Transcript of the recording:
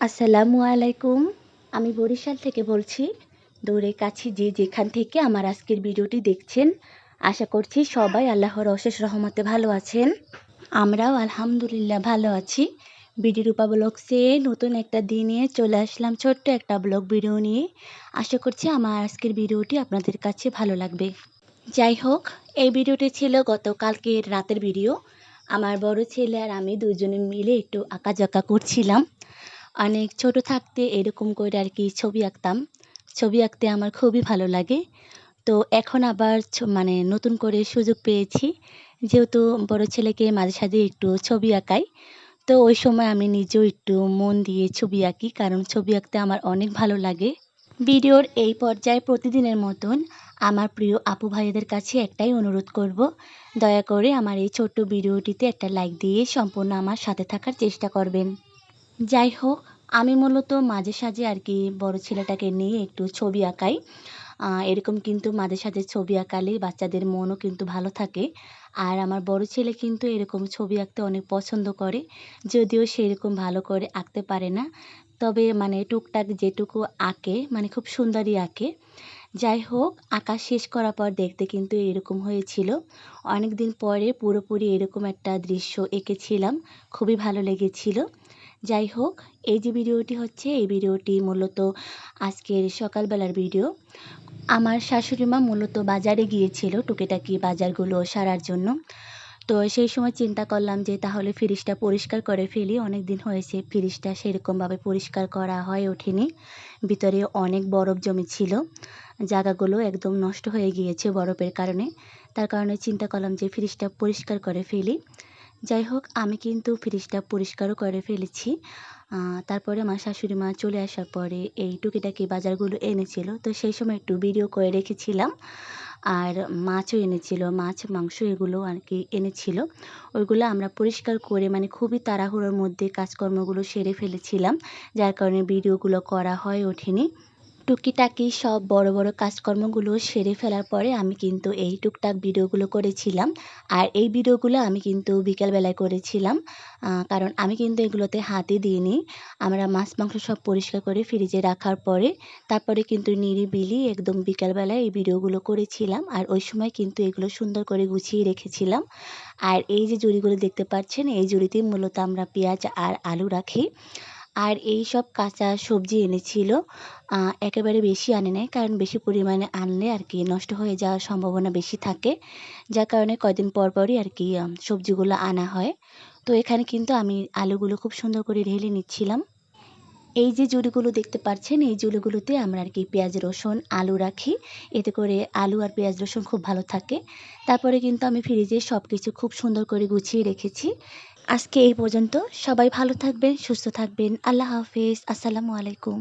আসসালামু আলাইকুম। আমি বরিশাল থেকে বলছি। দূরে কাছে যে যেখান থেকে আমার আজকের ভিডিওটি দেখছেন, আশা করছি সবাই আল্লাহর অশেষ রহমতে ভালো আছেন। আমরাও আলহামদুলিল্লাহ ভালো আছি। বিডি রূপা ব্লগসে নতুন একটা দিনে চলে আসলাম ছোট্ট একটা ব্লগ ভিডিও নিয়ে। আশা করছি আমার আজকের ভিডিওটি আপনাদের কাছে ভালো লাগবে। যাই হোক, এই ভিডিওটি ছিল গতকালকের রাতের ভিডিও। আমার বড় ছেলে আর আমি দুজনে মিলে একটু আঁকাঝাঁকা করছিলাম। অনেক ছোট থাকতে এরকম করে আর কি ছবি আঁকতাম। ছবি আঁকতে আমার খুবই ভালো লাগে। তো এখন আবার মানে নতুন করে সুযোগ পেয়েছি। যেহেতু বড় ছেলেকে মাঝে সাঝে একটু ছবি আঁকাই। তো ওই সময় আমি নিজেও একটু মন দিয়ে ছবি আঁকি, কারণ ছবি আঁকতে আমার অনেক ভালো লাগে। ভিডিওর এই পর্যায়ে প্রতিদিনের মতন আমার প্রিয় আপু ভাইদের কাছে একটাই অনুরোধ করব, দয়া করে আমার এই ছোট্ট ভিডিওটিতে একটা লাইক দিয়ে সম্পূর্ণ আমার সাথে থাকার চেষ্টা করবেন। যাই হোক, আমি মূলত মাঝে সাঝে আর কি বড় ছেলেটাকে নিয়ে একটু ছবি আঁকাই। এরকম কিন্তু মাঝে সাঝে ছবি আঁকালে বাচ্চাদের মনও কিন্তু ভালো থাকে। আর আমার বড় ছেলে কিন্তু এরকম ছবি আঁকতে অনেক পছন্দ করে। যদিও সে এরকম ভালো করে আঁকতে পারে না। তবে মানে টুকটাক যেটুকু আঁকে মানে খুব সুন্দরই আঁকে। যাই হোক, আঁকা শেষ করার পর দেখতে কিন্তু এরকম হয়েছিল। অনেকদিন পরে পুরোপুরি এরকম একটা দৃশ্য এঁকেছিলাম। খুবই ভালো লেগেছিল। যাই হোক, এই যে ভিডিওটি হচ্ছে, এই ভিডিওটি মূলত আজকের সকালবেলার ভিডিও। আমার শাশুড়ি মা মূলত বাজারে গিয়েছিল টুকিটাকি বাজারগুলো সারার জন্য। তো সেই সময় চিন্তা করলাম যে তাহলে ফ্রিজটা পরিষ্কার করে ফেলি। অনেক দিন হয়েছে ফ্রিজটা সেরকমভাবে পরিষ্কার করা হয়ে ওঠেনি। ভিতরে অনেক বরফ জমেছিল। জায়গাগুলো একদম নষ্ট হয়ে গিয়েছে বরফের কারণে। তার কারণে চিন্তা করলাম যে ফ্রিজটা পরিষ্কার করে ফেলি। যাই হোক, আমি কিন্তু ফ্রিজটা পরিষ্কারও করে ফেলেছি। তারপরে আমার শাশুড়ি মা চলে আসার পরে এই টুকিটাকি বাজারগুলো এনেছিল। তো সেই সময় একটু ভিডিও করে রেখেছিলাম। আর মাছও এনেছিল। মাছ, মাংস এগুলো আর কি এনেছিল। ওইগুলো আমরা পরিষ্কার করে মানে খুবই তাড়াহুড়োর মধ্যে কাজকর্মগুলো সেরে ফেলেছিলাম। যার কারণে ভিডিওগুলো করা হয়ে ওঠেনি। টুকিটাকি সব বড় বড় কাজকর্মগুলো সেরে ফেলার পরে আমি কিন্তু এই টুকটাক ভিডিওগুলো করেছিলাম। আর এই ভিডিওগুলো আমি কিন্তু বিকেলবেলায় করেছিলাম। কারণ আমি কিন্তু এগুলোতে হাতই দিইনি। আমরা মাছ মাংস সব পরিষ্কার করে ফ্রিজে রাখার পরে তারপরে কিন্তু নিরিবিলি একদম বিকেলবেলায় এই ভিডিওগুলো করেছিলাম। আর ওই সময় কিন্তু এগুলো সুন্দর করে গুছিয়ে রেখেছিলাম। আর এই যে জুড়িগুলো দেখতে পাচ্ছেন, এই জুড়িতেই মূলত আমরা পেঁয়াজ আর আলু রাখি। আর এই সব কাঁচা সবজি এনেছিল। একেবারে বেশি আনে নাই, কারণ বেশি পরিমাণে আনলে আর কি নষ্ট হয়ে যাওয়ার সম্ভাবনা বেশি থাকে। যার কারণে কয়দিন পর পরই আর কি সবজিগুলো আনা হয়। তো এখানে কিন্তু আমি আলুগুলো খুব সুন্দর করে ঢেলে নিচ্ছিলাম। এই যে জুড়িগুলো দেখতে পাচ্ছেন, এই জুড়িগুলোতে আমরা আর কি পেঁয়াজ, রসুন, আলু রাখি। এতে করে আলু আর পেঁয়াজ, রসুন খুব ভালো থাকে। তারপরে কিন্তু আমি ফ্রিজে সবকিছু খুব সুন্দর করে গুছিয়ে রেখেছি। আজকে এই পর্যন্ত। সবাই ভালো থাকবেন, সুস্থ থাকবেন। আল্লাহ হাফেজ। আসসালামু আলাইকুম।